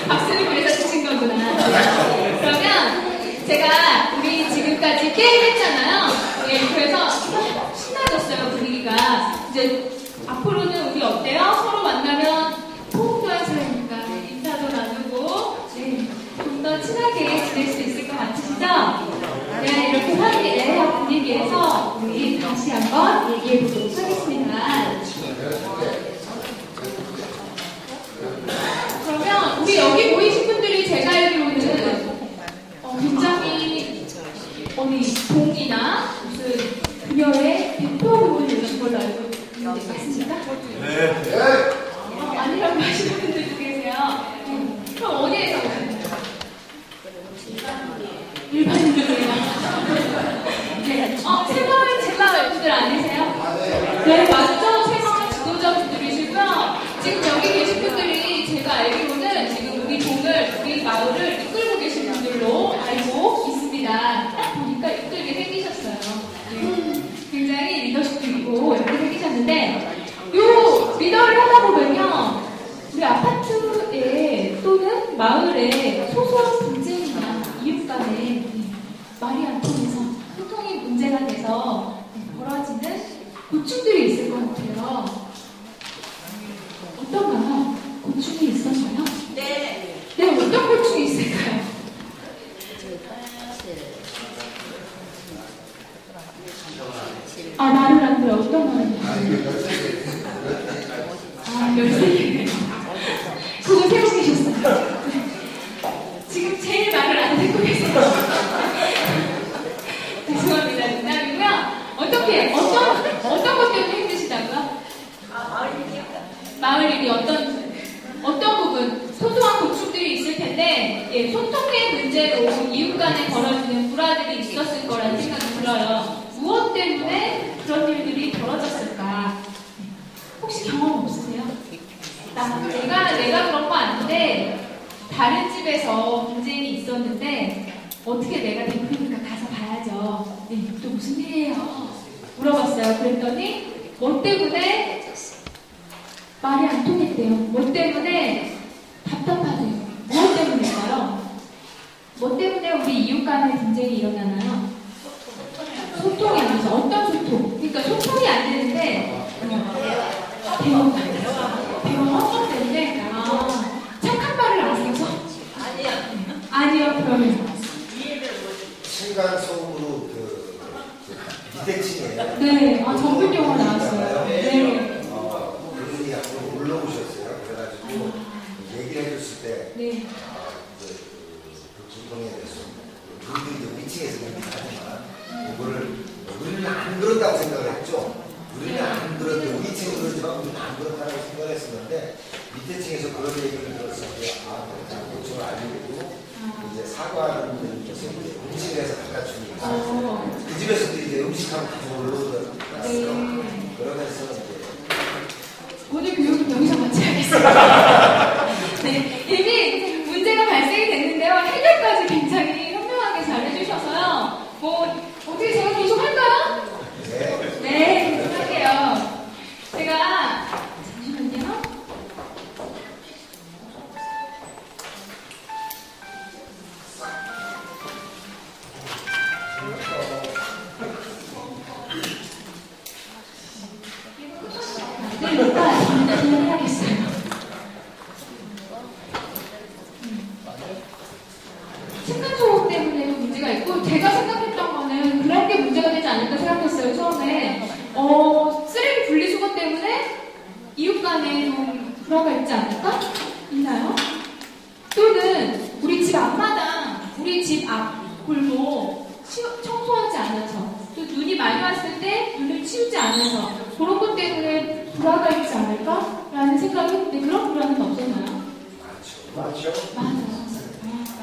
박수를 그래서 주신 거구나. 그러면 제가 우리 지금까지 게임 했잖아요. 예, 그래서 신나졌어요, 분위기가. 이제 앞으로는 우리 어때요? 서로 만나면 호흡도 하시라니까 인사도 나누고 좀 더 친하게 지낼 수 있을 것 같으시죠? 네, 이렇게 화기애애한 분위기에서 우리 다시 한번 얘기해 보도록 하겠습니다. 그러면 우리 여기 모이신 분들이 제가 알기로는 굉장히 어디 동이나 무슨 그녀의 대표곡을 내는 걸로 알고 있는데 맞습니까? 네. 아니라고 하시는 분들도 계세요. 그럼 어디에서 오셨나요? 일반인들이에요. 네. 세마을 지도자분들 아니세요? 네, 맞죠? 세마을 지도자분들이시고요. 지금 여기 계신 분들이 제가 알기로는 지금 우리 동을, 우리 마을을 이끌고 계신 분들로 알고 있습니다. 딱 보니까 이끌게 생기셨어요. 네. 굉장히 리더십도 있고 이렇게 생기셨는데 요 리더를 하다 보면요. 우리 아파트에 또는 마을에 소소한 분쟁이나 이웃 간에 말이 안 통해서 소통이 문제가 돼서 벌어지는 고충들이 있을 것 같아요. 어떤가요? 고충이 있었나요? 네. 네, 어떤 고충이 있을까요? 말을 안 들어. 어떤 말이요? 열쇠. 그거 세고 계셨어요. 지금 제일 말을 안 듣고 계세요. 죄송합니다. 농담이고요. 어떻게, 어떤 것 때문에 힘드시다고요? 마을 일이 어떤 부분, 소소한 고충들이 있을 텐데, 예, 소통의 문제로 이웃 간에 벌어지는 불화들이 있었을 거라는 생각이 들어요. 무엇 때문에 그런 일들이 벌어졌을까? 혹시 경험 없으세요? 내가 그런 거 아닌데, 다른 집에서 분쟁이 있었는데, 어떻게 내가 대표니까 가서 봐야죠. 네, 또 무슨 일이에요? 물어봤어요. 그랬더니, 뭐 때문에 말이 안 통했대요. 뭐 때문에 답답하대요. 뭐 때문일까요? 뭐 때문에 우리 이웃 간의 분쟁이 일어나나요? 소통이 안 돼서. 어떤 소통? 그러니까 소통이 안 되는데, 대화 어떤 때문에? 착한 말을 안 써서? 아니요, 그러면. 층간소음으로 비대칭이에요. 네, 전문 용어 나왔어요. 네. 그분이 앞으로 올라오셨어요. 그래가지고 얘기를 해줬을 때, 네. 그 기동에 대해서 우리들이 위층에서 얘기하지만 이거를 우리는 안 그렇다고 생각을 했죠. 우리는 안 그렇다고 위층은 그렇지만 우리는 안 그렇다고 생각을 했었는데 밑에 층에서 그런 얘기를 들었을 때 고충을 알리고 이제 사과하는 분들이 계속 음식에서 갖다 주니까 그 집에서도 이제 음식하고 같이 올라오더라고요. 그러면서 이제 오늘 교육은 여기서 마쳐야겠습니다. 네, 이미 문제가 발생이 됐는데요. 해결까지 굉장히 현명하게 잘 해주셔서요. 어떻게 제가 계속 할까요? 네, 계속 할게요. 제가 잠시만요. 네, 일단 진행해야겠어요. 층간소음 때문에도 문제가 있고 제가 생각했던 거는 그런 게 문제가 되지 않을까 생각했어요. 처음에 쓰레기 분리수거 때문에 이웃 간에 좀 불화가 있지 않을까? 있나요? 또는 우리 집 앞마당, 우리 집 앞 골목 청소하지 않아서 또 눈이 많이 왔을 때 눈을 치우지 않아서 그런 것 때문에 불화가 있지 않을까? 라는 생각을 했는데 그런 불화는 없었나요? 맞죠. 맞아요.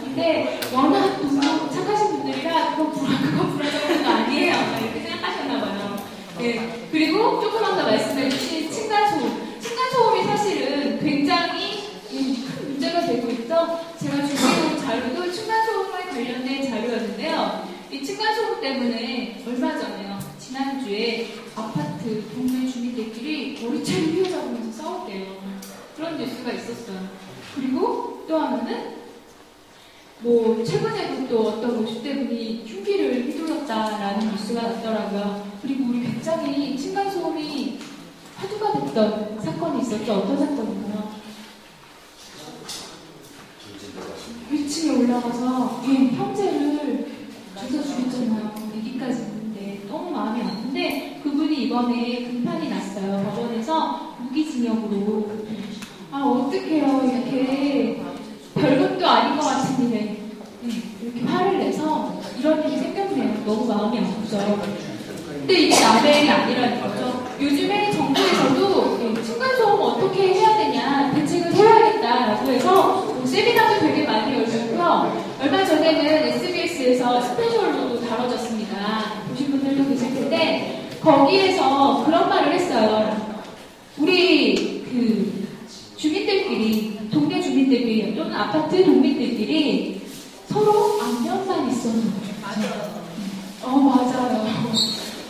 근데 워낙 너무 착하신 분들이라 그건 불화 정도는 아니에요. 이렇게 생각하셨나봐요. 네. 그리고 조금만 더 말씀해주신 층간소음. 층간소음이 사실은 굉장히 큰 문제가 되고 있죠. 제가 준비해온 자료도 층간소음에 관련된 자료였는데요. 이 층간소음 때문에 얼마 전에요. 지난주에 아파트 동네 주민들끼리 머리채를 휘어잡으면서 싸웠대요. 그런 뉴스가 있었어요. 그리고 또 하나는 뭐 최근에도 또 어떤 50대 분이 흉기를 휘둘렀다라는 뉴스가 났더라고요. 그리고 우리 굉장히 층간소음이 화두가 됐던 사건이 있었죠. 어떤 사건인가요? 1층에 올라가서 형제를 주워 죽였잖아요. 아기까지 있는데 너무 마음이 아픈데 그분이 이번에 공판이 났어요. 법원에서 무기징역으로. 아 어떡해요. 이렇게 별것도 아닌 것 같은 일에 이렇게 화를 내서 이런 일이 생겼네요. 너무 마음이 아프죠. 근데 이게 남의 일이 아니라는 거죠. 요즘에 정부에서도 층간소음 어떻게 해야 되냐 대책을 세워야겠다라고 해서 세미나도 되게 많이 열렸고요. 얼마 전에는 SBS에서 스페셜로도 다뤄졌습니다. 보신 분들도 계실 텐데 거기에서 그런 말을 했어요. 우리 주민들끼리 동네 주민들끼리 또는 아파트 동민들끼리 서로 안면만 있어도 맞아요.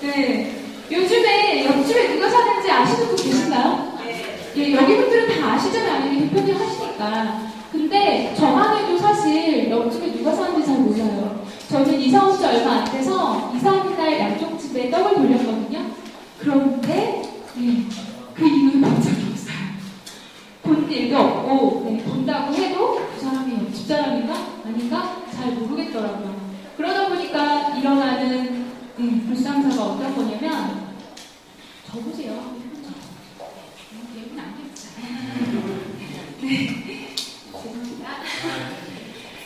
네. 요즘에 옆집에 누가 사는지 아시는 분 계신가요? 예, 여기 분들은 다 아시잖아요. 이게 대표님 하시니까. 근데 저만 해도 사실 옆집에 누가 사는지 잘 몰라요. 저는 이사 온 지 얼마 안 돼서 이사하는 날 양쪽 집에 떡을 돌렸거든요. 그런데 그 이유는 본 적이 없어요. 본 일도 없고 본다고 해도 그 사람이 옆집 사람인가 아닌가 잘 모르겠더라고요. 그러다 보니까 일어나는 불상사가 어떤 거냐면 저보세요. 얘는 아니었잖아요. 네. 죄송합니다.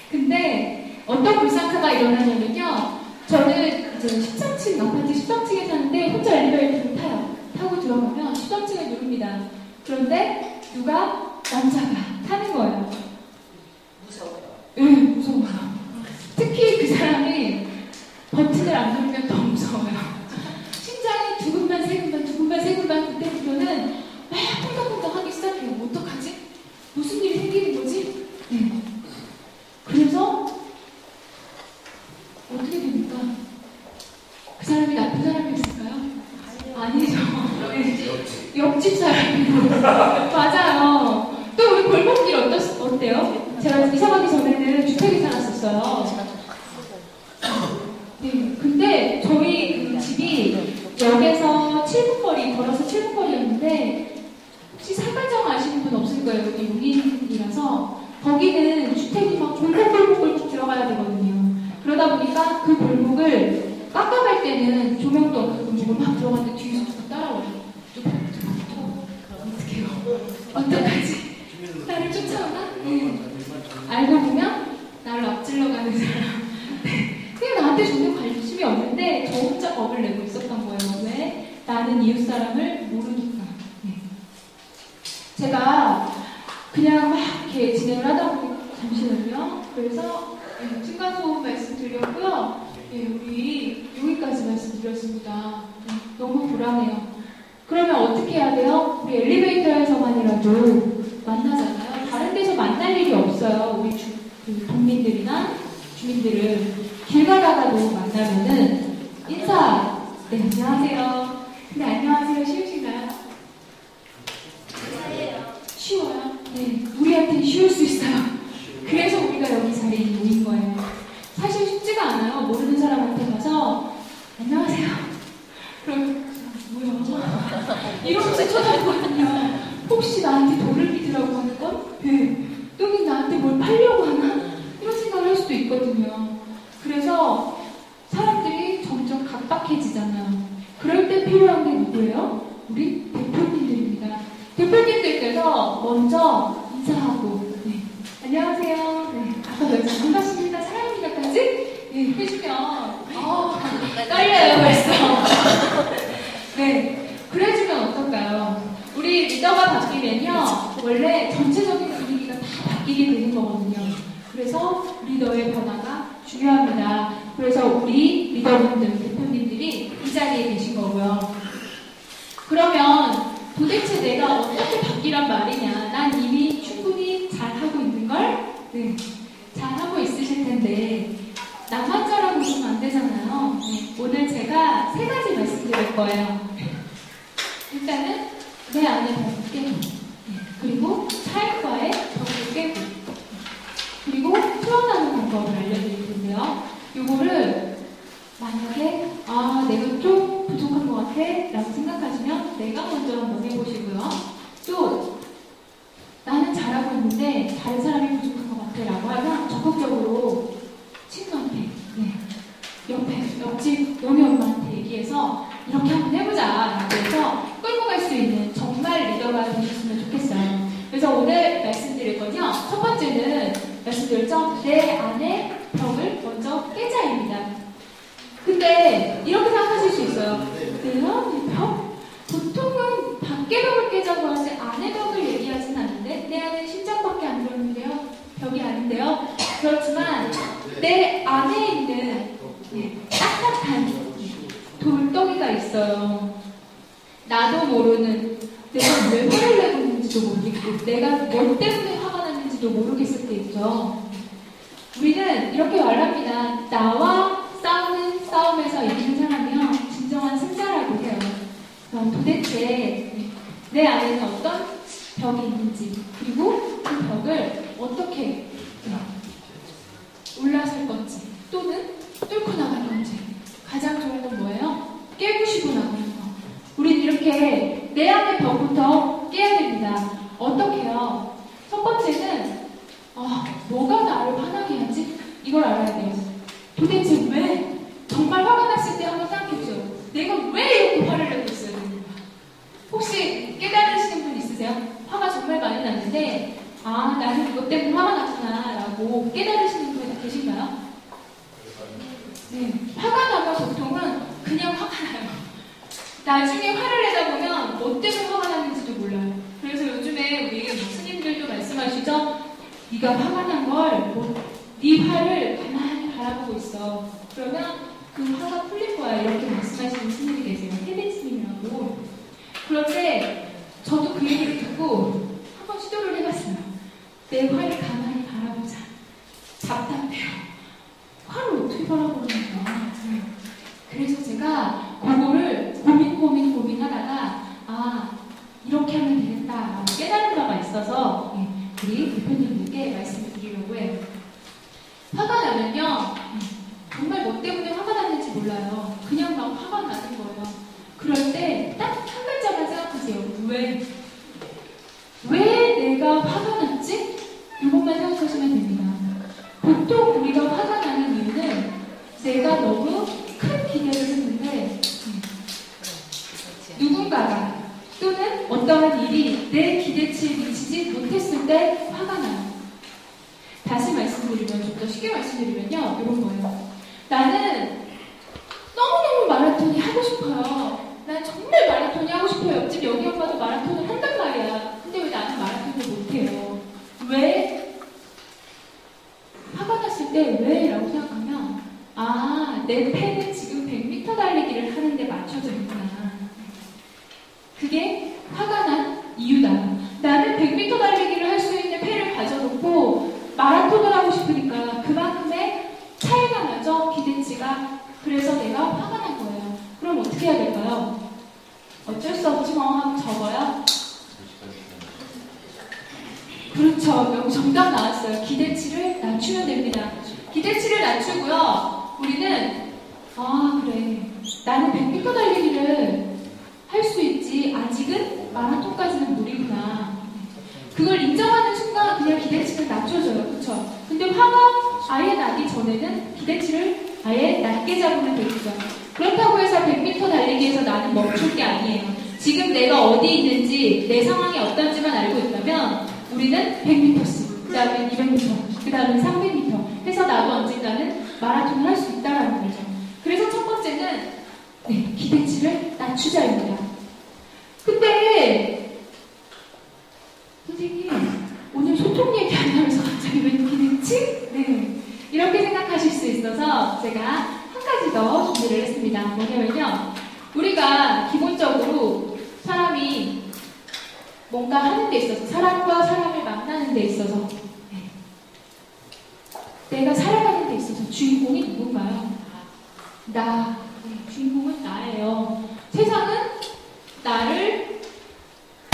근데 어떤 불상사가 일어나냐면요. 저는 이제 13층, 아파트 13층에 사는데 혼자 엘리베이터를 타요. 타고 들어가면 13층을 누릅니다. 그런데 누가 남자가 타는 거예요. 무서워요. 응, 무서워요. 특히 그 사람이 버튼을 안 누르면 더 무서워요. 심장이 두근만 세근만 두근만 세근만 그때부터는 막 쿵닥쿵닥 하기 시작해요. 어떡하지? 무슨 일이 생기는 거지? 그래서 어떻게 됩니까? 그 사람이 나쁜 사람이었을까요? 아니죠. 옆집 사람이고. 맞아요. 또 우리 골목길 어때요? 제가 이사 가기 전에는 주택에 살았었어요. 네, 근데 저희 그 집이 역에서 7분 거리, 걸어서 7분 거리였는데 혹시 사가정 아시는 분 없을 거예요. 여기 용인이라서 거기는 주택이 막 골목골목 들어가야 되거든요. 그러다 보니까 그 골목을 깎아갈 때는 조명도 없고 골목을 막 들어갔는데 뒤에서 누가 따라와요. 어떡해요? 어떡하지? 나를 쫓아오나? 알고 보면 나를 앞질러 가는 사람. 그냥 나한테 전혀 관심이 없는데 저 혼자 겁을 내고 있었던 거예요. 왜? 나는 이웃 사람을 모르니까. 제가 그냥 막 이렇게 진행을 하다 보니까 잠시만요. 그래서 층간소음 말씀드렸고요. 우리 여기까지 말씀드렸습니다. 너무 불안해요. 그러면 어떻게 해야 돼요? 우리 엘리베이터에서만이라도 만나잖아요. 다른 데서 만날 일이 없어요. 우리 동민들이나 주민들을 길 가다가도 만나면은 인사. 네, 안녕하세요. 근데 안녕하세요 쉬우신가요? 쉬워요. 네, 우리한테는 쉬울 수 있어요. 그래서 우리가 여기 자리에 모인 거예요. 사실 쉽지가 않아요. 모르는 사람한테 가서 안녕하세요. 그럼 뭐야? 이러면서 쳐다보거든요. 혹시 나한테 돌을 믿으라고 하는 건? 또 나한테 뭘 팔려고 하나? 이런 생각을 할 수도 있거든요. 그래서 사람들이 점점 각박해지잖아요. 그럴 때 필요한 게 누구예요? 우리 대표님들입니다. 대표님들께서 먼저 인사하고 안녕하세요. 아까 여자 반갑습니다. 사랑합니다까지 해주면 떨려요 벌써. 그래주면 어떨까요? 우리 리더가 바뀌면요 원래 전체적인 분위기가 다 바뀌게 되는 거거든요. 그래서 리더의 변화가 중요합니다. 그래서 우리 리더분들, 대표님들이 이 자리에 계신 거고요. 그러면 도대체 내가 어떻게 바뀌란 말이냐? 난 이미 충분히 잘하고 있는걸? 잘하고 있으실 텐데 나만 잘하고 있으면 안 되잖아요. 오늘 제가 3가지 말씀드릴 거예요. 일단은 내 안에 벽을 깨고 그리고 타인과의 벽을 깨고 잘하는데 다른 사람이 부족한 것 같아 라고 하면 적극적으로 친구한테, 옆집 너네 엄마한테 얘기해서 이렇게 한번 해보자 라고 해서 끌고 갈 수 있는 정말 리더가 되셨으면 좋겠어요. 그래서 오늘 말씀드릴 건요, 첫 번째는 말씀드렸죠? 내 안에 벽을 먼저 깨자입니다. 근데 이렇게 생각하실 수 있어요. 내 안에 벽? 보통은 밖에 벽을 깨자고 할 때 안에 벽을 얘기하진 않는데 내 안에 심장밖에 안 들었는데요, 벽이 아닌데요. 그렇지만 내 안에 있는 딱딱한 돌덩이가 있어요. 나도 모르는, 내가 왜 화를 내고 있는지도 모르겠고 내가 뭐 때문에 화가 났는지도 모르겠을 때 있죠. 우리는 이렇게 말합니다. 나와 싸우는 싸움에서 이기는 사람이요 진정한 승자라고 해요. 그럼 도대체 내 안에는 어떤 벽이 있는지, 그리고 그 벽을 어떻게 올라설 건지 또는 뚫고 나갈 건지, 가장 좋은 건 뭐예요? 깨부시고 나가는 거. 우린 이렇게 내 안의 벽부터 깨야 됩니다. 어떻게 해요? 첫 번째는 뭐가 나를 화나게 하지? 이걸 알아야 돼요. 도대체 왜? 정말 화가 났을 때 한번 생각해보세요. 내가 왜 이렇게 화를 내고 있어야 되는가? 혹시 깨달으시는 분 있으세요? 화가 정말 많이 났는데 나는 이것 때문에 화가 났구나 라고 깨달으시는 분이 계신가요? 네, 화가 나면 보통은 그냥 화가 나요. 나중에 화를 내다 보면 뭐 때문에 화가 났는지도 몰라요. 그래서 요즘에 우리 스님들도 말씀하시죠? 네가 화가 난 걸, 네 화를 가만히 바라보고 있어. 그러면 그 화가 풀릴 거야. 이렇게 말씀하시는 스님이 계세요. 해빈 스님이라고. 그런데 저도 그 얘기를 듣고 한번 시도를 해봤어요. 내 화를 가만히 바라보자. 답답해요. 화를 어떻게 바라보는 거야? 그래서 제가 그거를 고민하다가 이렇게 하면 되겠다 깨달은 바가 있어서 우리 대표님들께 말씀을 드리려고 해요. 화가 나면요 정말 뭐 때문에 화가 났는지 몰라요. 그냥 막 화가 나는 거예요. 그럴 때 딱 한 글자만 생각하세요. 왜 내가 화가 났지? 이것만 생각하시면 됩니다. 보통 우리가 화가 나는 이유는 내가 너무 큰 기대를 했는데 누군가가 또는 어떠한 일이 내 기대치에 미치지 못했을 때 화가 나요. 다시 말씀드리면, 좀 더 쉽게 말씀드리면요, 이런 거예요. 나는 너무너무 마라톤이 하고 싶어요. 난 정말 마라톤이 하고 싶어요. 옆집 여기 오빠도 마라톤을 한단 말이야. 근데 왜 나는 마라톤을 못해요? 왜? 화가 났을 때 왜? 라고 생각하면 내 폐는 지금 100m 달리기를 하는데 맞춰져 있구나. 그게 화가 난 이유다. 나는 100m 달리기를 할 수 있는 폐를 가져놓고 마라톤을 하고 싶으니까 그만큼의 차이가 나죠, 기대치가. 그래서 내가 화가 난 거예요. 그럼 어떻게 해야 될까요? 어쩔 수 없지 뭐 하고 적어요. 그렇죠. 여기 정답 나왔어요. 기대치를 낮추면 됩니다. 기대치를 낮추고요. 우리는 그래, 나는 100m 달리기를 할 수 있지. 아직은 마라톤까지는 무리구나. 그걸 인정하는 순간 그냥 기대치를 낮춰줘요. 그쵸? 근데 화가 아예 나기 전에는 기대치를 아예 낮게 잡으면 되겠죠. 그렇다고 해서 100m 달리기에서 나는 멈출 게 아니에요. 지금 내가 어디 있는지, 내 상황이 어떤지만 알고 있다면 우리는 100m씩, 그 다음에 200m, 그 다음에 300m 해서 나도 언젠가는 마라톤을 할 수 있다는 거죠. 그래서 첫 번째는 기대치를 낮추자입니다. 근데 선생님, 오늘 소통 얘기 안 나면서 갑자기 왜 기대치? 이렇게 생각하실 수 있어서 제가 한 가지 더 준비를 했습니다. 뭐냐면요, 우리가 기본적으로 사람이 뭔가 하는 데 있어서, 사람과 사람을 만나는 데 있어서, 내가 살아가는 데 있어서 주인공이 누군가요? 주인공은 나예요. 세상은 나를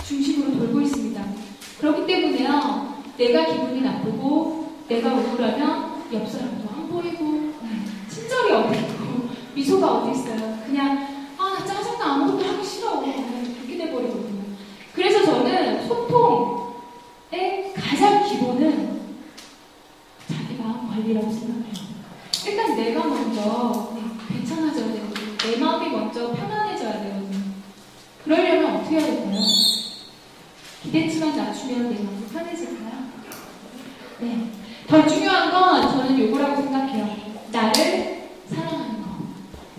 중심으로 돌고 있습니다. 그렇기 때문에요, 내가 기분이 나쁘고 내가 우울하면 옆 사람도 안 보이고 친절이 어디 있고 미소가 어디 있어요. 그냥 나 짜증나, 아무것도 하기 싫어, 이렇게 돼버리거든요. 그래서 저는 소통의 가장 일이라고 생각해요. 일단 내가 먼저 괜찮아져야 되고 내 마음이 먼저 편안해져야 되거든요. 그러려면 어떻게 해야 될까요? 기대치만 낮추면 내 마음이 편해질까요? 네. 더 중요한 건 저는 요거라고 생각해요. 나를 사랑하는 거.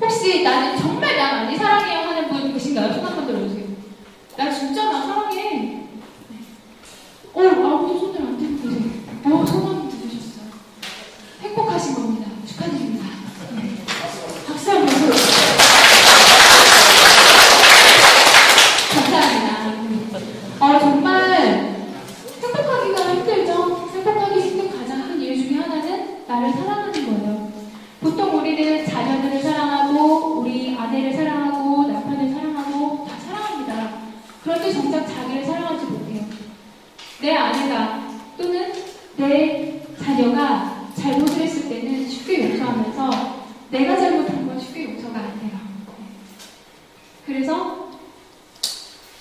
혹시 나는 정말 나 많이 사랑해요 하는 분 계신가요? 손 한번 들어주세요. 나 진짜 나 사랑해. 네. 아무도 손을 안 들고 계세요. 손 한번 들으셨어요. 행복하신 겁니다. 축하드립니다. 네. 박수 한번 주세요. 감사합니다. 정말 행복하기가 힘들죠? 행복하기 힘든 가장 큰 이유 중에 하나는 나를 사랑하는 거예요. 보통 우리는 자녀들을 사랑하고 우리 아내를 사랑하고 남편을 사랑하고 다 사랑합니다. 그런데 정작 자기를 사랑하지 못해요. 내 아내가 또는 내 자녀가 잘못을 했을 때는 쉽게 용서하면서 내가 잘못한 건 쉽게 용서가 안 돼요. 그래서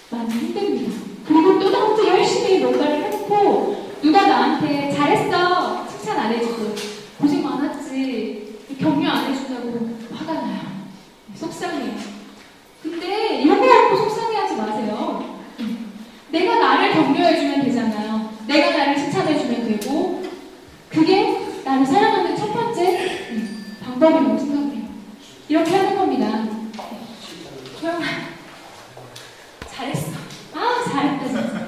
많이 힘듭니다. 그리고 또 나한테 열심히 뭔가를 해놓고 누가 나한테 잘했어 칭찬 안 해주고 고생 많았지 격려 안 해준다고 화가 나요. 속상해요. 근데 이런 거 갖고 속상해하지 마세요. 내가 나를 격려해주면 되잖아요. 내가 나를 칭찬해주면 되고 그게 나를 사랑하는 첫 번째 방법이라고 생각해요. 이렇게 하는 겁니다. 소영아 잘했어. 잘했다 진짜.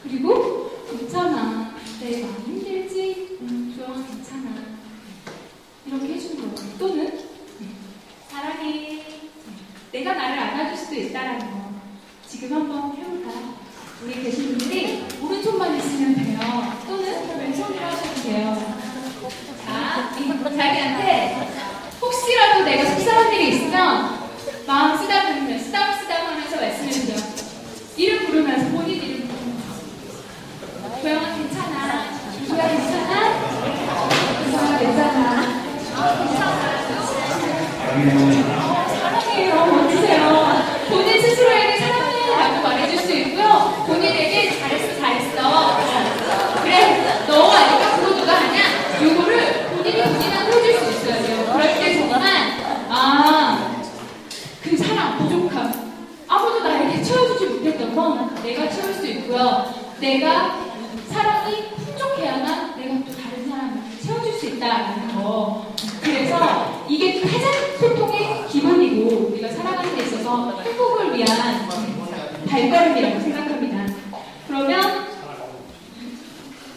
그리고 괜찮아. 내가 많이 힘들지? 조영아 괜찮아. 이렇게 해주는 거예요. 또는 사랑해. 내가 나를 안아줄 수도 있다라는 거. 지금 한번 해볼까요? 우리 계신 분들이 오른손만 있으면 돼요. 또는 왼손으로 하셔도 돼요. 자, 자기한테 혹시라도 내가 속상한 일이 있으면 마음 쓰다듬으면 쓰담쓰담 하면서 말씀해 돼요. 이름 부르면서 본인 이름 부르면서 고영아 괜찮아. 고영아 괜찮아? 고영아 괜찮아. 사랑해요. 멋지세요. 본인 스스로에게 사랑해라고 말해줄 수 있고요. 본인에게 잘했어. 그래, 너 아니까 그거 누가 하냐? 요거를 본인한테 해줄 수 있어야 돼요. 그럴 때 정말 그 사랑, 부족함 아무도 나에게 채워주지 못했던 건 내가 채울 수 있고요. 내가 사랑이 풍족해야만 내가 또 다른 사람을 채워줄 수 있다는 거. 그래서 이게 가장 소통의 기본이고 우리가 살아가는 데 있어서 행복을 위한 발걸음이라고 생각합니다.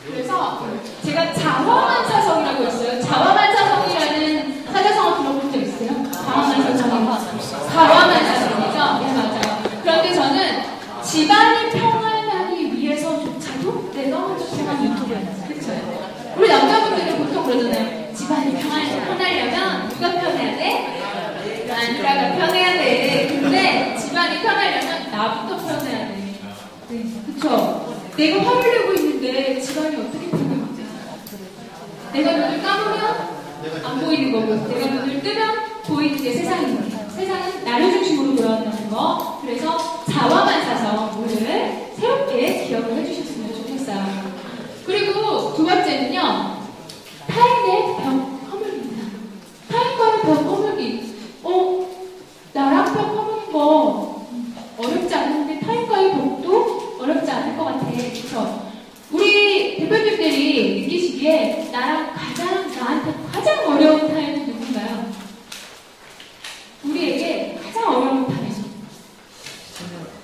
그래서 제가 자화만사성이라고 있어요. 자화만사성이라는 사자성어 들어본 적 있어요? 자화만사성이죠? 네, 맞아요. 그런데 저는 집안이 평안하기 위해서조차도 내가 먼저 평안해야 돼. 그렇죠? 우리 남자분들은 보통 그러잖아요. 집안이 편하려면 누가 편해야 돼? 남자가 편해야 돼. 근데 집안이 편하려면 나부터 편해야 돼. 네, 그쵸? 내가 화를 내고 있는데 집안이 어떻게 편해야 돼? 내가 눈을 감으면 안 보이는 거고 내가 눈을 뜨면 보이는 게 세상입니다. 세상은 나를 중심으로 돌아간다는 거. 그래서 자화만사성 오늘 새롭게 기억을 해주셨으면 좋겠어요. 그리고 두 번째는요. 타인의 벽 허물기입니다. 타인과의 벽 허물기. 나랑 벽 허무는 거 어렵지 않은데 타인과의 벽도 어렵지 않을 것 같아. 그쵸? 우리 대표님들이 느끼시기에 나한테 가장 어려운 타인은 누군가요? 우리에게 가장 어려운 타인.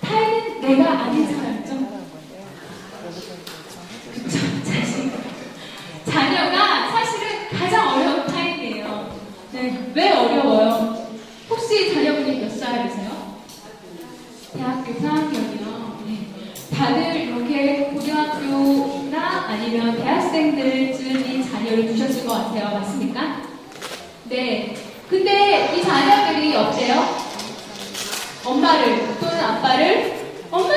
타인은 내가 아닌 사람이죠. 그쵸? 자녀가 사실은 가장 어려운 타인이에요. 네, 왜 어려워요? 혹시 자녀분이 몇 살이세요? 대학교 4학년이요. 네. 다들 이렇게 고등학교나 아니면 대학생들쯤이 자녀를 두셨을 것 같아요. 맞습니까? 네. 근데 이 자녀들이 어때요? 엄마를 또는 아빠를 엄마! 나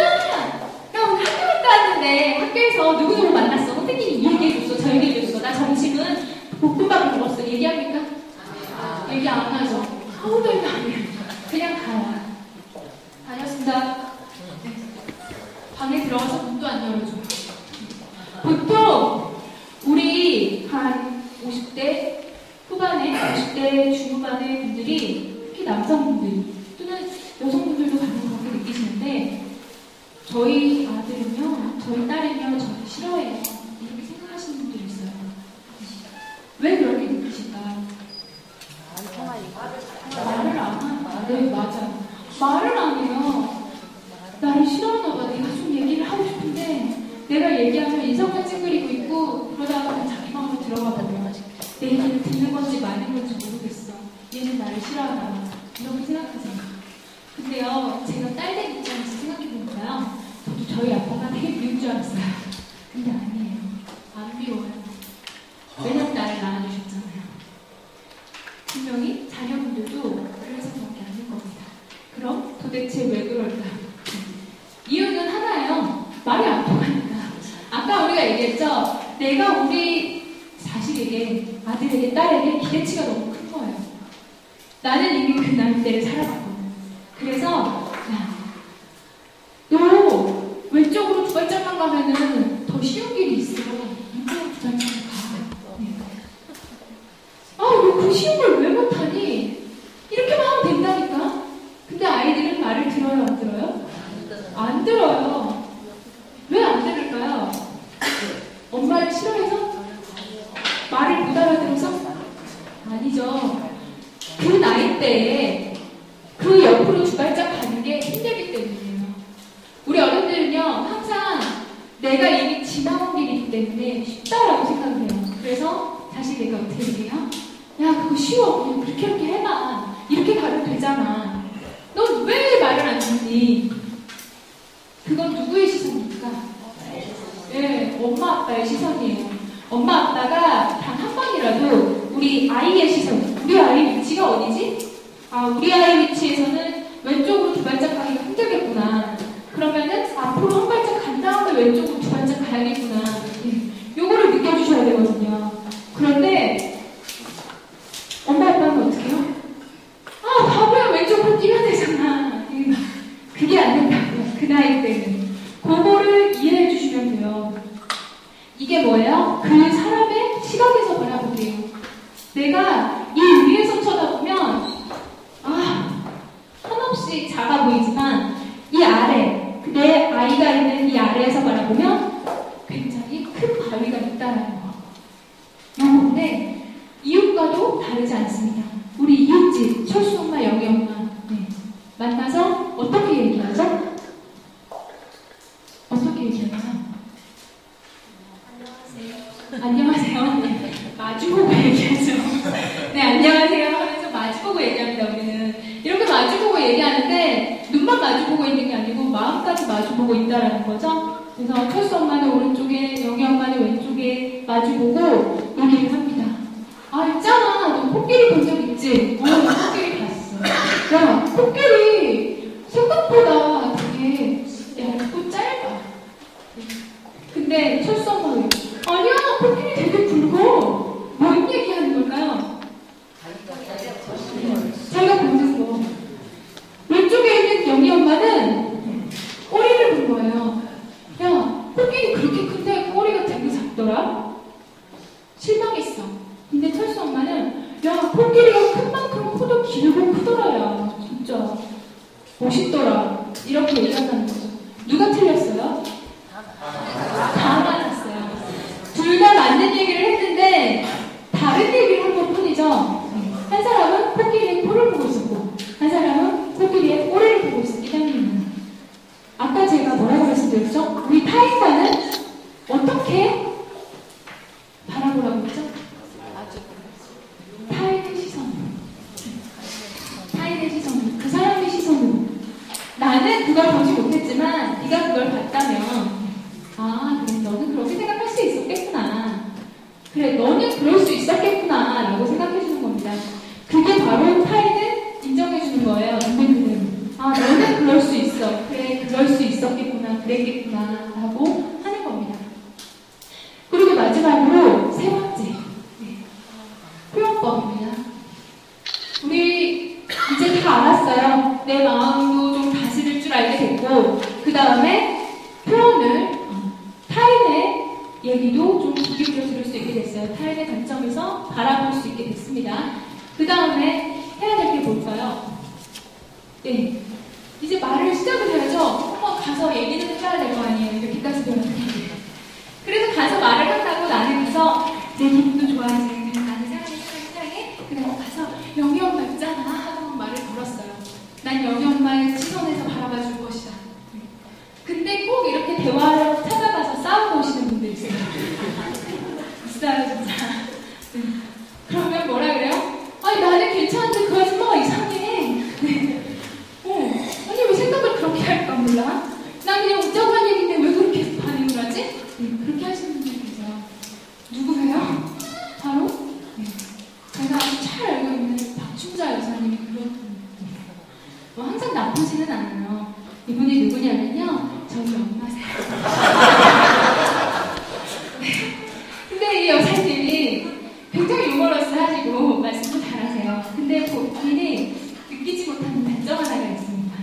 오늘 학교 갔다 왔는데 학교에서 누구누구 만났어. 선생님이 이 얘기해줬어. 저 얘기해줬어. 나 점심은 볶음밥을 먹었어. 얘기합니까? 얘기 안 하죠. 아무도 얘기 안 해요. 그냥 가요. 다녔습니다. 네. 방에 들어가서 문도 안 열어줘요. 보통 우리 한 50대 후반에, 50대 중후반의 분들이, 특히 남성분들 또는 여성분들도 가끔 그렇게 느끼시는데, 저희 아들은요, 저희 딸은요, 저를 싫어해요. 이렇게 생각하시는 분들이 있어요. 왜 그렇게 느끼실까? 말을 안 하는. 네, 맞아. 말을 안 해요. 나를 싫어하나 봐. 내가 좀 얘기를 하고 싶은데 내가 얘기하면 인상만 찡그리고 있고 그러다가 그냥 자기 마음으로 들어가 버려. 내 얘기를 듣는 건지 마는 건지 모르겠어. 얘는 나를 싫어하나 봐. 이렇게 생각하세요. 근데요, 제가 딸된 입장에서 생각해보니까요, 저도 저희 아빠가 되게 미운 줄 알았어요. 근데 아니에요. 안 미워요. 왜냐면 나를 낳아주셨잖아요. 분명히 자녀분들도 그래서 그렇게 아닌 겁니다. 그럼 도대체 왜 그럴까요? 이유는 하나예요. 말이 안 통하니까. 아까 우리가 얘기했죠? 내가 우리 자식에게, 아들에게, 딸에게 기대치가 너무 큰 거예요. 나는 이미 그 나이대를 살아봤거든. 그래서 야, 너 왼쪽으로 두 발짝만 가면은 더 쉬운 길이 있어. 왼쪽으로 두 발짝만 가. 네. 아, 너 그 쉬운 걸 왜 못하니? 이렇게만 하면 된다니까. 근데 아이들은 말을 들어요, 안 들어요? 안 들어요. 왜 안 들을까요? 엄마를 싫어해서? 말을 못 알아들어서? 아니죠. 그 나이대에 그 옆으로 두 발짝 가는 게 힘들기 때문이에요. 우리 어른들은요, 항상 내가 이미 지나온 길이기 때문에 쉽다라고 생각을 해요. 그래서 자식에게 어떻게 얘기해요? 야, 그거 쉬워. 그냥 그렇게 해봐. 이렇게 가면 되잖아. 넌 왜 말을 안 듣니? 그건 누구의 시선입니까? 네, 엄마 아빠의 시선이에요. 엄마 아빠가 단 한 번이라도 우리 아이의 시선, 우리 아이 위치가 어디지? 아, 우리 아이 위치에서는 왼쪽으로 두 발짝 가기가 힘들겠구나. 그러면은 앞으로 한 발짝 간 다음에 왼쪽으로 두 발짝 가야겠구나. 요거를 느껴주셔야 되거든요. 그런데 엄마 아빠는 어떻게 해요? 아, 바보야, 왼쪽으로 뛰어야 되잖아. 그게 안 된다고요. 그 나이 때는. 그거를 이해해 주시면 돼요. 이게 뭐예요? 그 사람의 시각에서 바라보게요. 내가 이 위에서 쳐다보면 한없이 작아 보이지만 이 아래, 내 아이가 있는 이 아래에서 바라보면 굉장히 큰 바위가 있다는 거. 근데 이웃과도 다르지 않습니다. 우리 이웃집 철수 엄마, 영희 엄마 만나서 어떻게 얘기하죠? 어떻게 얘기하나요? 안녕하세요. 네, 마주보고 얘기하죠. 네, 안녕하세요 하면서 마주보고 얘기합니다. 우리는 이렇게 마주보고 얘기하는데 눈만 마주보고 있는 게 아니고 마음까지 마주보고 있다라는 거죠. 그래서 철수 엄마는 오른쪽에, 영희 엄마는 왼쪽에 마주보고 얘기를 합니다. 아, 있잖아. 너 코끼리 본 적 있지? 나 코끼리 봤어. 야, 코끼리 생각보다 되게 얇고 짧아. 근데 철수 엄마는 아니야, 코끼리 되게 굵어. 뭔 얘기하는 걸까요? 자기가 보는 거. 왼쪽에 있는 영희 엄마는 꼬리를 본 거예요. 야, 코끼리 그렇게 큰데 꼬리가 되게 작더라? 실망했어. 근데 철수 엄마는 야, 코끼리가 큰 만큼 코도 길고 크더라. 야, 진짜 멋있더라. 이렇게 얘기한다는 거죠. 누가 틀렸어요? 다 맞았어요. 둘 다 맞는 얘기를 했는데 다른 얘기를 한 것 뿐이죠. 한 사람은 코끼리의 코를 보고 있었고 한 사람은 코끼리의 꼬리를 보고 있었기 때문입니다. 아까 제가 뭐라고 말씀드렸죠? 우리 타인과는 어떻게 바라보라고 했죠? 타인의 시선. 타인의 시선. 그 사람의 시선으로. 나는 그걸 보지 못했지만 네가 그걸 봤다면 아, 그래, 너는 그렇게 생각할 수 있었겠구나. 그래, 너는 그럴 수 있었겠구나 라고 생각해주는 겁니다. 그게 바로 타인을 인정해주는 거예요. 눈빛은. 아, 너는 그럴 수 있어. 그래, 그럴 수 있었겠구나. 그랬겠구나 라고 하는 겁니다. 그리고 마지막으로 세 번째 표현법입니다. 우리 이제 다 알았어요. 내 마음도 좀 다스릴 줄 알게 됐고 그 다음에 표현을 타인의 얘기도 좀 귀 기울여 들을 수 있게 됐어요. 됐어요. 타인의 관점에서 바라볼 수 있게 됐습니다. 그 다음에 해야 될 게 뭘까요? 네, 이제 말을 시작을 해야죠. 한번 가서 얘기는 해야 될 거 아니에요. 이렇게까지 배웠는데. 그래서 가서 말을 한다고 나누면서 내 기분도 좋아지는 나는 사랑해. 그리고 가서 영희 엄마 있잖아 하고 말을 걸었어요. 난 영희 엄마의 시선에서 바라봐 줄 것이다. 근데 꼭 이렇게 대화를 찾아가서 싸우고 오시는 분들 있어요. 있어요, 진짜. 그러면 뭐라 그래요? 아니, 나는 괜찮은데 그 아줌마가 이상해. 네. 아니, 왜 생각을 그렇게 할까 몰라? 난 그냥 웃자고 한 얘기인데 왜 그렇게 반응을 하지? 네, 그렇게 하시는 분들이 계세요. 누구세요? 바로? 네. 제가 아주 잘 알고 있는 박춘자 여사님이 그런 분이에요. 뭐 항상 나쁘지는 않아요. 이분이 누구냐면요. 저희 엄마세요. 네. 근데 이 여사님이 굉장히 유머러스 하시고 말씀도 잘하세요. 근데 본인이 느끼지 못하는 단점 하나가 있습니다.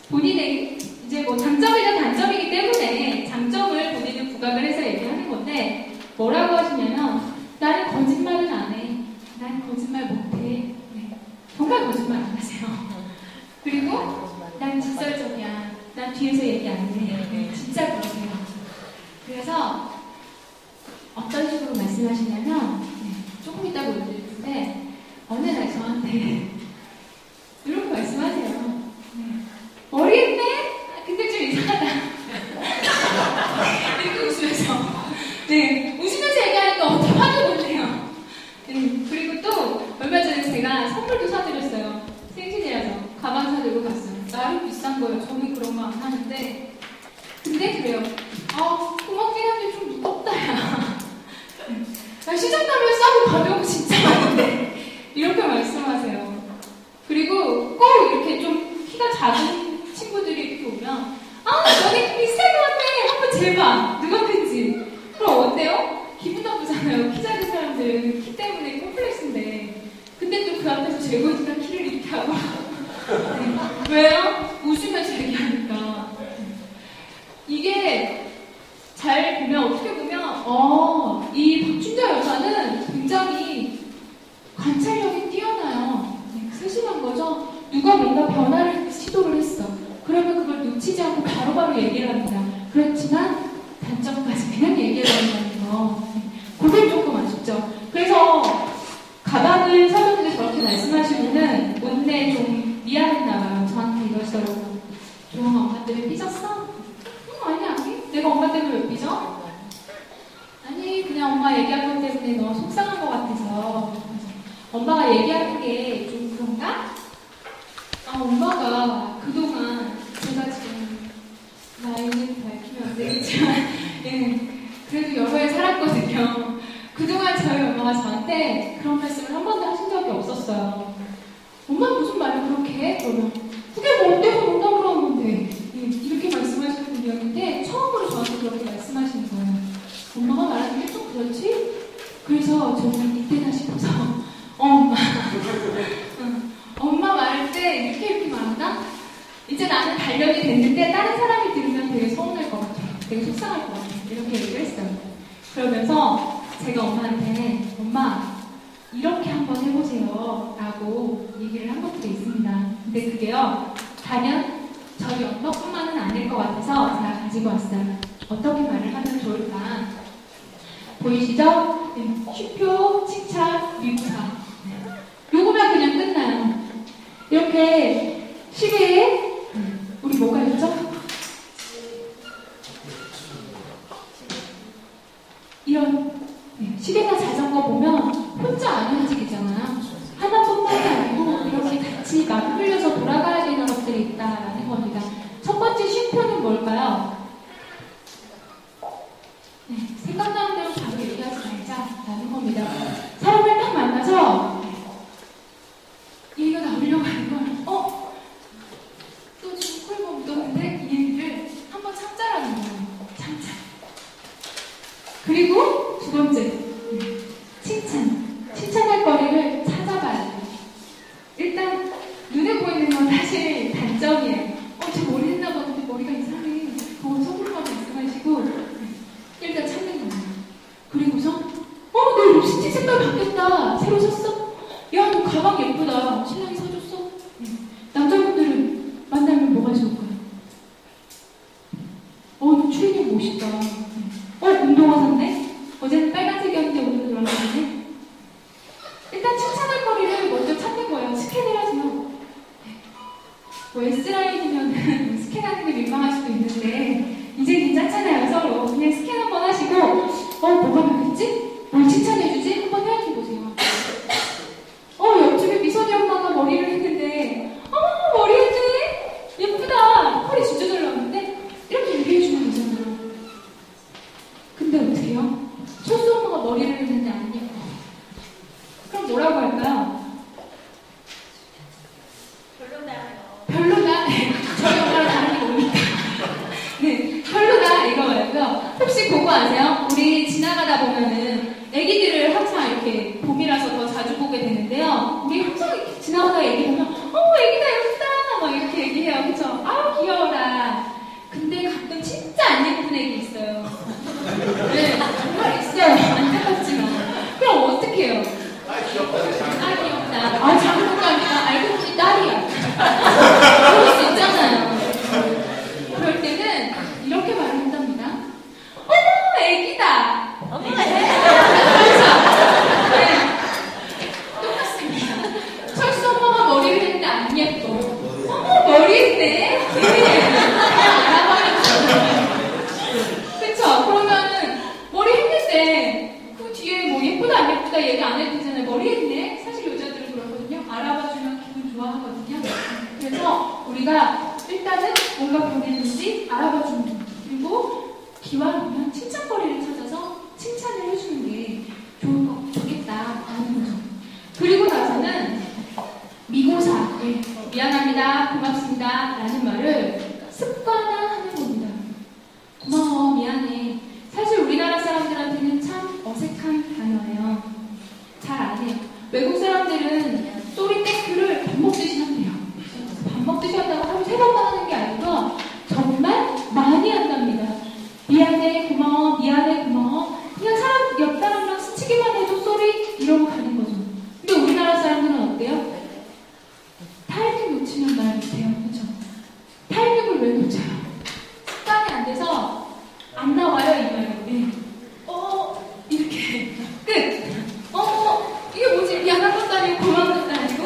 본인의 이제 뭐 장점이나 단점이기 때문에 장점을 본인은 부각을 해서 얘기하는 건데 뭐라고 하시냐면 나는 거짓말은 안 해. 난 거짓말 못 해. 네. 정말 거짓말 안 하세요. 그리고 난 직설적이야. 난 뒤에서 얘기 안 해. 진짜 그러세요. 그래서 어떤 식으로 말씀하시냐면 조금 이따 보여드릴 텐데 어느 날 저한테 이렇게 말씀하세요. 머리 했네? 근데 좀 이상하다. 이렇게 웃으면서 웃으면서 얘기하니까 어떻게 화를 못 내요. 그리고 또 얼마 전에 제가 선물도 사드렸어요. 생신이라서 가방 사들고 갔어요. 나름 비싼 거예요. 저는 그런 거 안 하는데 근데 그래요. 고맙긴 한데 좀 무겁다 야. 나 시장 가면 싸고 가벼운 거 진짜 많은데 이렇게 말씀하세요. 그리고 꼭 이렇게 좀 키가 작은 친구들이 이렇게 오면 너네 비슷한 것 같아. 한번 재봐. 누가 큰지. 그럼 어때요? 기분 나쁘잖아요. 키 작은 사람들은 키 때문에 콤플렉스인데 근데 또 그 앞에서 재고 있으면 키를 이렇게 하고 왜요? 웃으면서 얘기하니까 이게 잘 보면 어떻게 보면 이 박춘자 여사는 굉장히 관찰력이 뛰어나요. 세심한 거죠. 누가 뭔가 변화를 시도를 했어. 그러면 그걸 놓치지 않고 바로바로 얘기를 합니다. 그렇지만 단점까지 그냥 얘기를 한다는 거. 그게 조금 아쉽죠. 그래서 가방을 사줬는데 저렇게 말씀하시면은 못내 좀 미안했나 봐요. 저한테 이러시더라고. 조영아 엄마 때문에 삐졌어? 아니 내가 엄마 때문에 왜 삐져? 아니 그냥 엄마 얘기한 것 때문에 너 속상한 것 같아서 엄마가 얘기하는 게 좀 그런가? 엄마가 그동안 제가 지금 나이는 밝히면 안 되겠지만 그래도 여러 해 살았거든요. 그동안 저희 엄마가 저한테 그런 말씀을 한 번도 하신 적이 없었어요. 엄마 무슨 말을 그렇게 해? 그러면 그게 뭐 어때서 논다 그러는 건데 이렇게 말씀하시는 분이었는데 처음으로 저한테 그렇게 말씀하시는 거예요. 엄마가 말하는 게 좀 그렇지? 그래서 저는 이때나 싶어서 엄마 말할 때 이렇게 말한다? 이제 나는 단련이 됐는데 다른 사람이 들으면 되게 서운할 것 같아. 되게 속상할 것 같아. 이렇게 얘기를 했어요. 그러면서 제가 엄마한테 엄마 이렇게 한번 해보세요 라고 얘기를 한 것들이 있습니다. 근데 그게요 단연 저희 엄마뿐만은 아닐 것 같아서 제가 가지고 왔어요. 어떻게 말을 하면 좋을까? 보이시죠? 슈표, 칭찬, 미부사. 요거만 그냥 끝나요. 이렇게 시계에 우리 뭐가 있죠? 이런 시계나 자전거 보면 혼자 안 움직이잖아요. 하나뿐만이 아니고 이렇게 같이 맞물려서 돌아가야 되는 것들이 있다라는 겁니다. 첫 번째 쉼표는 뭘까요? 생각나는 대로 바로 얘기하지 말자라는 겁니다. 사람을 딱 만나서 얘기가 나오려고 하는 걸 또 지금 콜보 묻었는데 이 얘기를 한번 참자라는 거예요. 참자. 그리고 두 번째 칭찬할 거리를 찾아봐야 돼요. 일단 눈에 보이는 건 사실 단점이에요. 제 머리 했나 봤는데 머리가 이상해. 속으로만 말씀하시고 일단 찾는 거예요. 그리고서 운동화 샀네? 어제는 빨간색이었는데 오늘은 노란색이네? 일단 칭찬할 거리를 먼저 찾는 거예요. 스캔을 하세요. 뭐 S라인이면 스캔하는 게 민망할 수도 있는데 이제 괜찮잖아요. 서로 그냥 스캔 한번 하시고 뭐가 좋겠지? 뭘 칭찬해주지? 한번 생각해보세요. 옆집에 미선이 엄마가 머리를 했는데 머리 했네? 예쁘다. 컬이 진짜 잘 나왔는데? 이렇게 얘기해주면 되잖아요. 근데 어떻게 해요? 철수 엄마가 머리를 했는데 안 예뻐. 그럼 뭐라고 할까요? 별로다. 저희 엄마랑 다른 게 뭡니까? 네, 별로다 이거 말고요. 혹시 그거 아세요? 우리 지나가다 보면은 애기들을 항상 이렇게 봄이라서 더 자주 보게 되는데요. 우리 항상 이렇게 지나가다 애기 보면 애기다 예쁘다 막 이렇게 얘기해요. 그쵸? 기어라. 근데 가끔 진짜 안 예쁜 애기 있어요. 네, 정말 있어요. 안타깝지만. 그럼 어떻게 해요? 귀엽다. 장난감이다. 알고 보니 딸이야. 그럴 수 있잖아요. 그럴 때는 이렇게 말한답니다. 애기다. 그렇죠? 네. 똑같습니다. 철수 엄마가 머리를 했는데 안 예뻐. 머리 했네? 그냥 알아봐야죠. 그쵸? 그러면은 머리 했는데 그 뒤에 뭐 예쁘다 안 예쁘다 얘기 안 해도 되잖아요. 머리 했네? 사실 여자들은 그렇거든요. 알아봐주면 기분 좋아하거든요. 그래서 우리가 일단은 뭔가 변했는지 알아봐주는 거. 그리고 기왕이면 칭찬거리를 찾아서 칭찬을 해주는 게 좋겠다 하는 거죠. 그리고 나서는 미고사, 미안합니다, 고맙습니다 라는 말을 습관화하는 겁니다. 고마워, 미안해. 사실 우리나라 사람들한테는 참 어색한 단어예요. 잘 안 해요. 외국 사람들은 쏘리 땡큐를 밥 먹듯이 한대요. 밥 먹듯이 한다고 하루 3번만 하는 게 아니고 정말 많이 한답니다. 미안해, 고마워, 미안해, 고마워. 그냥 옆 사람이랑 스치기만 해도 쏘리 이러고 가는 거죠. 근데 우리나라 사람들은 어때요? 타이밍 놓치면 말 못해요. 그렇죠? 타이밍을 왜 놓쳐요? 습관이 안 돼서 안 나와요, 이 말이. 이렇게 끝. 이게 뭐지? 미안한 것도 아니고 고마운 것도 아니고.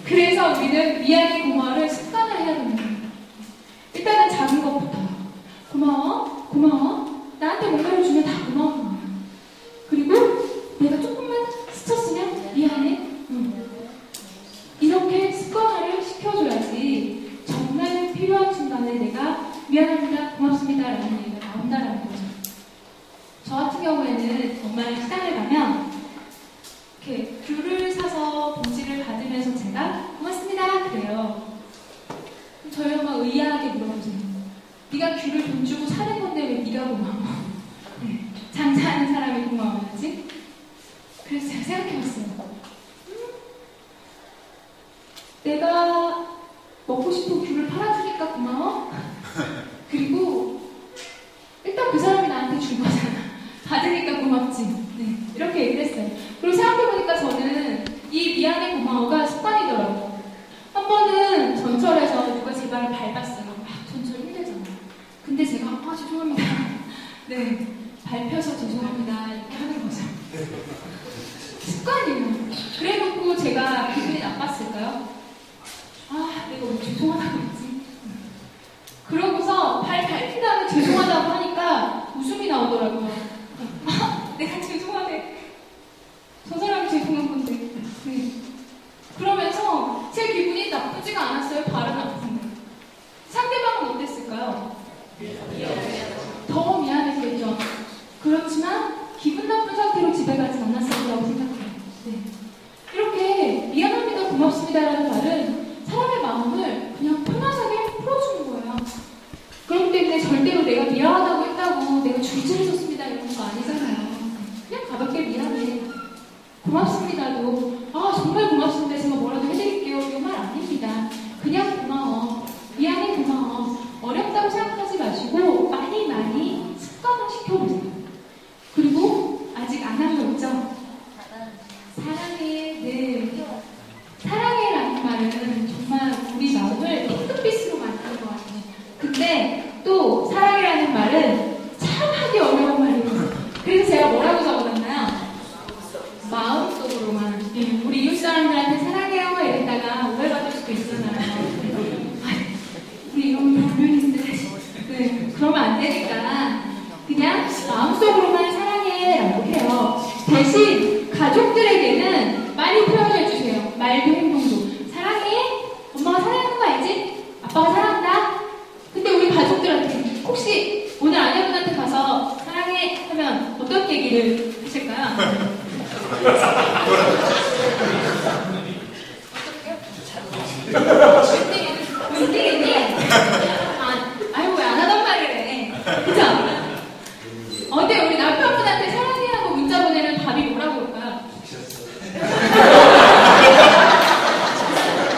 그래서 우리는 미안해, 고마워를 습관을 해야 됩니다. 일단은 작은 것부터. 고마워, 고마워. 나한테 뭔가를 주면 다 고마운 거예요. 그리고 내가 조금만 스쳤으면 미안해. 이렇게 습관화를 시켜줘야지 정말 필요한 순간에 내가 미안합니다, 고맙습니다 라는 얘기가 나온다는 거죠. 저 같은 경우에는 정말 시장을 가면 이렇게 귤을 사서 봉지를 받으면서 제가 고맙습니다 그래요. 저희 엄마 의아하게 물어보세요. 네가 귤을 돈 주고 사는 건데 왜 네가 고마워? 장사하는 사람이 고마워야지. 그래서 제가 생각해봤어요. 내가 먹고 싶은 귤을 팔아주니까 고마워? 그리고 일단 그 사람이 나한테 준 거잖아. 받으니까 고맙지. 네, 이렇게 얘기를 했어요. 그리고 생각해보니까 저는 이 미안해 고마워가 습관이더라고요. 한 번은 전철에서 누가 제 발을 밟았어요. 전철 힘들잖아요. 근데 제가 죄송합니다. 네, 밟혀서 죄송합니다 이렇게 하는 거죠. 습관이에요. 그래놓고 제가 기분이 나빴을까요? 내가 왜 죄송하다고 했지? 그러고서 발 밟힌 다음에 죄송하다고 하니까 웃음이 나오더라고요. 내가 죄송하네. 저 사람이 죄송한 건데. 네. 그러면서 제 기분이 나쁘지가 않았어요. 발은 아픈데. 상대방은 어땠을까요? 더 미안했겠죠. 그렇지만 기분 나쁜 상태로 집에 가지 않았을 거라고 생각해요. 네. 이렇게 미안합니다, 고맙습니다라는 말은 사람의 마음을 그냥 편안하게 풀어주는 거예요. 그렇기 때문에 절대로 내가 미안하다고 했다고 내가 줄줄이 섰습니다 이런 거 아니잖아요. 그냥 가볍게 미안해. 고맙습니다도 정말 고맙습니다. 제가 뭐라도 해드릴게요. 이런 말 아닙니다. 그냥 고마워. 미안해, 고마워. 어렵다고 생각하지 마시고 많이 습관화 시켜보세요. 그리고 아직 안 한 거 있죠? 사랑해. 네. 사랑해라는 말은 정말 우리 마음을 핑크빛으로 만드는 것 같아요. 근데 또 사랑이라는 말은 참 하기 어려운 말이에요. 대신 가족들에게는 많이 표현해주세요. 말도 행동도. 사랑해? 엄마가 사랑하는 거 알지? 아빠가 사랑한다? 근데 우리 가족들한테 혹시 오늘 아내분한테 가서 사랑해 하면 어떤 얘기를 하실까요? 웬일이니? 아유 왜 안 하던 말을 해. 그죠? 어때 우리 남편분한테 사랑해 하고 문자 보내면 답이 뭐라고 올까요?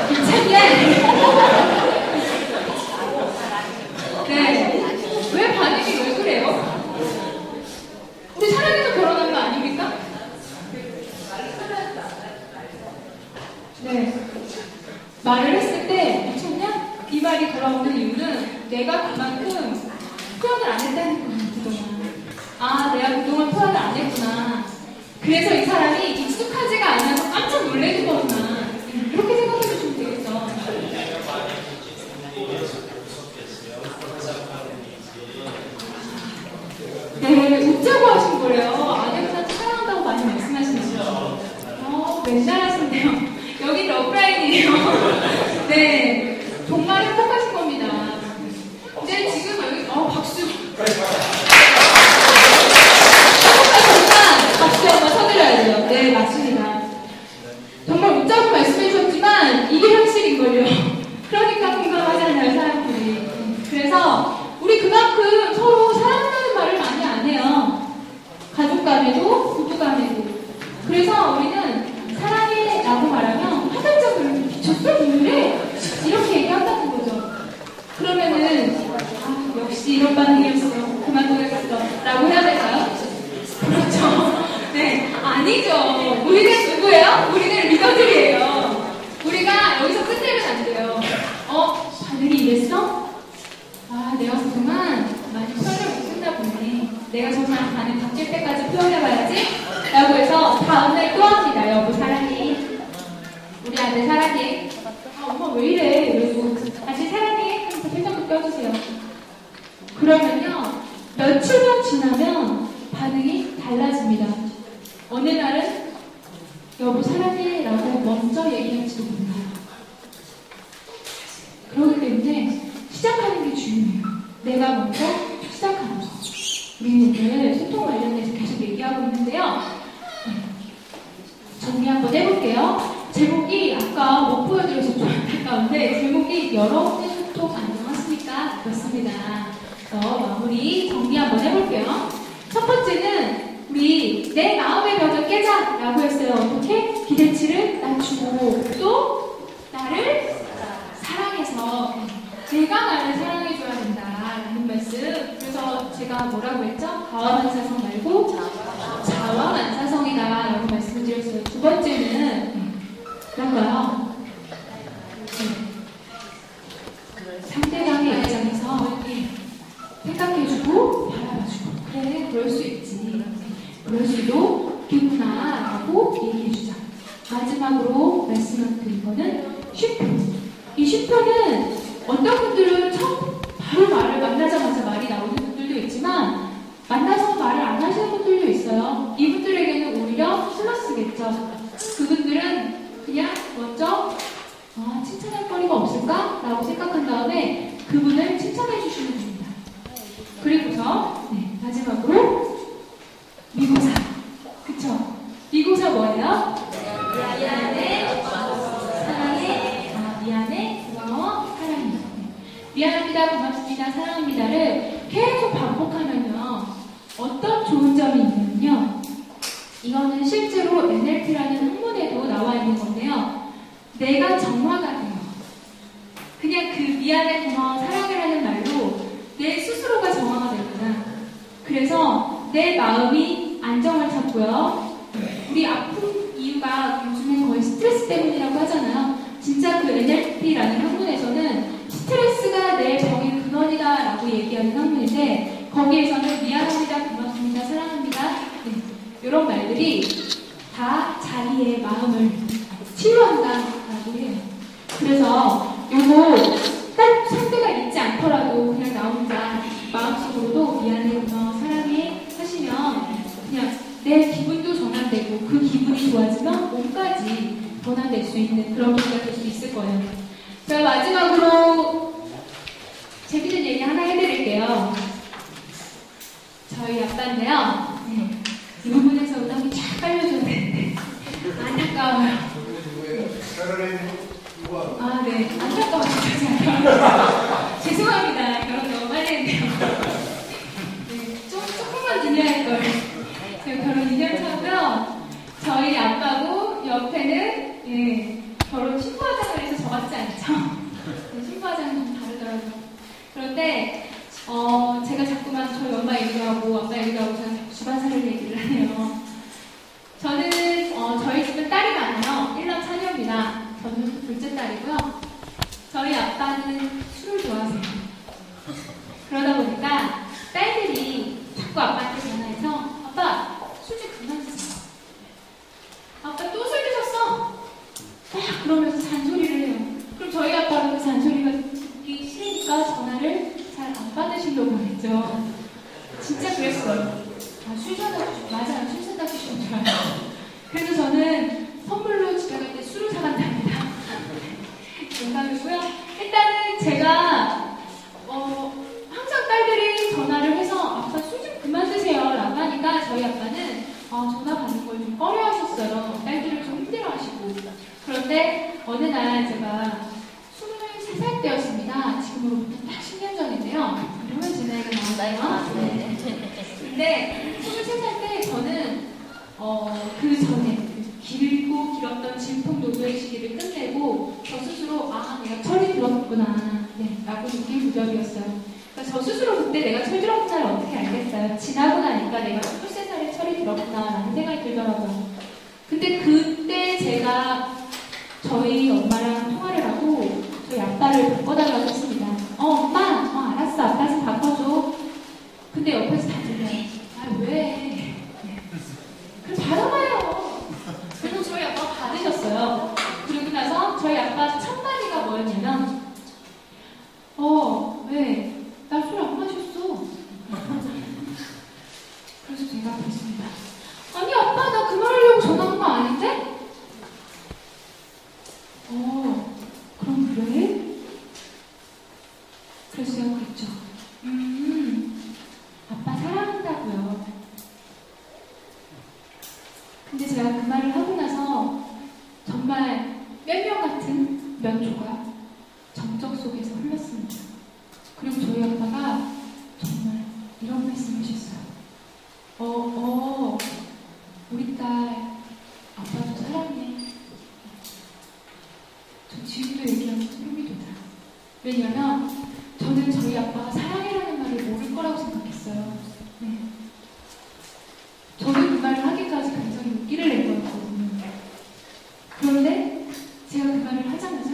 미쳤네. 네. 왜 반응이 왜 그래요? 우리 사랑해서 결혼한 거 아닙니까? 네. 말을 했을 때 미쳤냐? 이 말이 돌아오는 이유는 내가 그만큼 표현을 안 했다는 거야, 그동안. 아, 내가 그동안 표현을 안 했구나. 그래서 이 사람이 익숙하지가 않아서 깜짝 놀라는 거구나. 이렇게 생각해 주시면 되겠죠. 네, 웃자고 하신 거예요. 아내분한테 사랑한다고 많이 말씀하시면서. 맨날 하신대요. 여기 러브라인이에요. 네, 정말 행복하신 겁니다. 근데 지금 여기, 박수. 박수 한번 쳐드려야 돼요. 네, 맞습니다. 정말 웃자고 말씀해 주셨지만, 이게 현실인걸요. 그러니까 공감하잖아요, 사람들이. 그래서, 우리 그만큼 서로 사랑한다는 말을 많이 안 해요. 가족 간에도, 부부 간에도. 그래서 우리는 사랑해 라고 말하면 화들짝 놀면서 미쳤어? 오늘에? 이렇게 얘기한다는 거죠. 그러면은 역시 이런 반응이었어. 그만둬야겠어. 라고 해야 될까요? 그렇죠. 네, 아니죠. 우리는 누구예요? 우리는 리더들이에요. 우리가 여기서 끝내면 안 돼요. 반응이 이랬어? 내가 그동안 많이 표현을 못했나 보네. 내가 정말 반응 바뀔 때까지 표현해봐야지. 라고 해서 다음날 또 합니다. 여보 사랑해. 우리 아들 사랑해. 엄마 왜 이래? 그리고 아들 사랑해. 하면서 표정도 껴주세요. 그러면요 며칠만 지나면 반응이 달라집니다. 어느 날은 여보 사랑해 라고 먼저 얘기할지도 몰라요. 그렇기 때문에 시작하는 게 중요해요. 내가 먼저 시작하는 거. 우리 오늘 소통 관련해서 계속 얘기하고 있는데요. 정리 한번 해볼게요. 제목이 아까 못 보여드려서 좀 안타까운데 제목이 여러분의 소통 안녕하십니까? 그렇습니다. 마무리 정리 한번 해볼게요. 첫 번째는 우리 내 마음의 벽을 깨자 라고 했어요. 어떻게? 기대치를 낮추고 또 나를 사랑해서 내가 나를 사랑해줘야 된다라는 말씀. 그래서 제가 뭐라고 했죠? 가와만사성 말고 자와만사성이다 라고 말씀을 드렸어요. 두 번째는 뭔가요? 상대방의 입장에서 생각해주고 바라봐주고 그래 그럴 수 있지 그럴 수도 있구나 라고 얘기해주자. 마지막으로 말씀드린 거는 쉼표. 이 쉼표는 어떤 분들은 바로 말을 만나자마자 말이 나오는 분들도 있지만 만나서 말을 안 하시는 분들도 있어요. 이분들에게는 오히려 플러스겠죠. 그분들은 그냥 먼저 칭찬할 거리가 없을까? 라고 생각한 다음에 그분을 칭찬해 주시면 됩니다. 그리고서 마지막으로 미고사. 그쵸? 미고사 뭐예요? 미안해, 사랑해, 미안해, 고마워, 사랑해. 미안합니다, 고맙습니다, 사랑합니다를 계속 반복하면요 어떤 좋은 점이 있냐면요, 이거는 실제로 NLP라는 학문에도 나와 있는 건데요, 내가 정화가 돼요. 그냥 그 미안해, 고마워, 사랑해라는 말로 내 스스로가 정화가 되구나. 그래서 내 마음이 안정을 찾고요. 우리 아픈 이유가 요즘엔 거의 스트레스 때문이라고 하잖아요. 진짜 그 NLP라는 학문에서는 스트레스가 내 병의 근원이다 라고 얘기하는 학문인데, 거기에서는 미안합니다, 고맙습니다, 사랑합니다, 이런 말들이 다 자기의 마음을 치유한다 라고 해요. 그래서 요거 딱 상대가 있지 않더라도 그냥 나 혼자 마음속으로도 미안해, 고마워, 사랑해 하시면 그냥 내 기분도 전환되고 다시 전환될 수 있는 그런 계기가 될 수 있을 거예요. 제가 마지막으로 재밌는 얘기 하나 해드릴게요. 저희 아빠인데요. 네. 이 부분에서 음악이 쫙 깔려줘야 되는데 안타까워요. 아, 네. 안타까워요. 죄송합니다. 결혼 너무 빨리 했네요. 네, 조금만 지내야 할걸. 제가 결혼 2년 차고요. 저희 아빠고 옆에는 예, 결혼 신부화장을 해서 저 같지 않죠? 네, 신부화장은 좀 다르더라고요. 그런데 제가 자꾸만 저희 엄마 얘기도 하고 아빠 얘기도 하고 저는 자꾸 집안사를 얘기를 해요. 저는 저희 집은 딸이 많아요. 1남 4녀입니다. 저는 둘째 딸이고요. 저희 아빠는 술을 좋아하세요. 그러다 보니까 딸들이 자꾸 아빠한테 전화해서 아빠 술 좀 그만 드세요. 아빠 또 술 드셨어? 막 그러면서 잔소리를 해요. 그럼 저희 아빠는 그 잔소리가 듣기 싫으니까 전화를 잘 안 받으시려고 했죠. 진짜 그랬어요. 술 사다 주시고, 맞아요. 술 사다 주시면 좋아요. 그래서 저는 선물로 집에 갈 때 술을 사간답니다. 농담이고요. 일단은 제가 항상 딸들이 전화를 해서 아빠 술 좀 그만 드세요 라고 하니까 저희 아빠는 전화 받는 걸 좀 꺼려 하셨어요. 딸들을 좀 힘들어 하시고. 그런데 어느 날 제가 23살 때였습니다. 지금으로부터 딱 10년 전인데요. 이러면 제 나이가 나왔나요? 네. 근데 23살 때 저는 그 전에 길고 길었던 진통노도의 시기를 끝내고 저 스스로 내가 철이 들었구나 라고 느낀 무렵이었어요. 그러니까 저 스스로 그때 내가 철 들었구나를 어떻게 알겠어요. 지나고 나니까 내가 23살에 철이 들었구나 라는 생각이 들더라고요. 근데 그때 제가 저희 엄마랑 통화를 하고 저희 아빠를 바꿔달라고 했습니다. 엄마 알았어 아빠 좀 바꿔줘. 근데 옆에서 다 들려요. 왜? 그럼 받아봐요. 그리고 저희 아빠가 받으셨어요. 그리고 나서 저희 아빠 첫 마디가 뭐였냐면 왜? 나 술 안 마셨어. 그래서 제가 그랬습니다. 아니 아빠 나 그 말 하려고 전화한 거 아닌데? 그럼 그래? 그래서 제가 그랬죠. 아빠 사랑한다고요. 근데 제가 그 말을 하고 나서 정말 뼈명 같은 면조가 정적 속에서 흘렀습니다. 그리고 저희 아빠가 정말 이런 말씀을 하셨어요. 우리 딸 아빠도 사랑해. 저 지금도 얘기하면 소름이 돋아요. 왜냐면 저는 저희 아빠가 사랑해라는 말을 모를 거라고 생각했어요. 네. 저는 그 말을 하기까지 굉장히 용기를 낸 거였거든요. 그런데 제가 그 말을 하자마자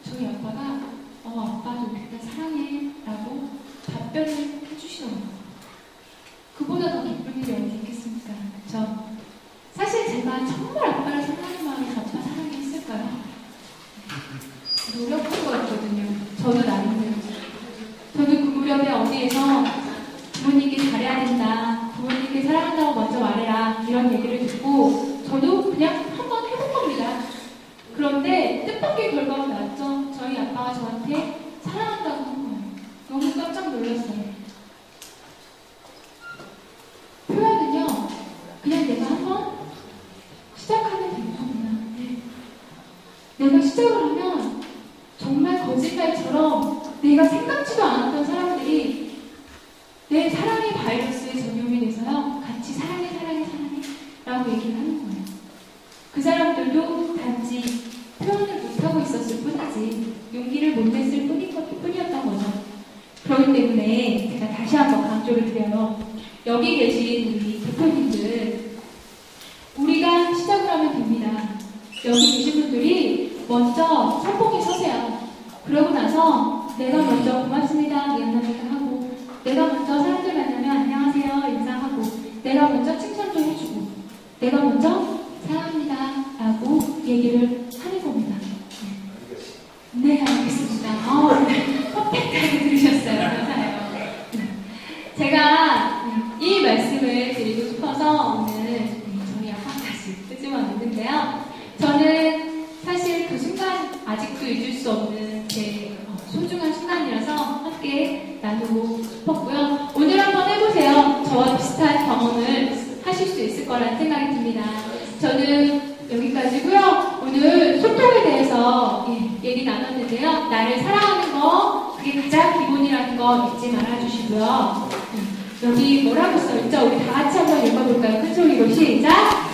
저희 아빠가 아빠도 우리 딸 사랑해 라고 답변을 해주시더라고요. 그보다 더 기쁜 일이 어디 있겠습니까? 그렇죠? 사실 제가 정말 아빠를 사랑하는 마음에 아빠 사랑해 했을까요? 노력한 거였거든요. 저는 아닌데요. 저는 그 무렵에 어디에서 부모님께 잘해야 된다, 부모님께 사랑한다고 먼저 말해라 이런 얘기를 듣고 저도 그냥 한번 해본 겁니다. 그런데 뜻밖의 결과가 나왔죠. 저희 아빠가 저한테 사랑한다고 한 거예요. 너무 깜짝 놀랐어요. 표현은요, 그냥 내가 한번 시작하면 되는 겁니다. 내가 시작을 하면 정말 거짓말처럼 내가 생각지도 않았던 사람들이 내 사랑의 바이러스에 전염이 돼서요, 같이 사랑해 라고 얘기를 하는 거예요. 그 사람들도 단지 표현을 못하고 있었을 뿐이지 용기를 못 냈을 뿐이었던 거죠. 그렇기 때문에 제가 다시 한번 강조를 드려요. 여기 계신 우리 대표님들, 우리가 시작을 하면 됩니다. 여기 계신 분들이 먼저 선봉에 서세요. 그러고 나서 내가 먼저 고맙습니다, 미안합니다 하고, 내가 먼저 사람들 만나면 안녕하세요 인사하고, 내가 먼저 칭찬도 해주고, 내가 먼저 사랑합니다 라고 얘기를 하는 겁니다. 네, 알겠습니다. 퍼펙트하게 들으셨어요. 감사해요. 제가 이 말씀을 드리고 싶어서 오늘 저희 아빠까지 끄집어냈는데요. 저는 잊을 수 없는 제 소중한 시간이라서 함께 나누고 싶었고요. 오늘 한번 해보세요. 저와 비슷한 경험을 하실 수 있을 거라는 생각이 듭니다. 저는 여기까지고요. 오늘 소통에 대해서 얘기 나눴는데요. 나를 사랑하는 거 그게 가장 기본이라는 거 잊지 말아주시고요. 여기 뭐라고 써있죠? 우리 다 같이 한번 읽어볼까요? 큰 소리로 시작!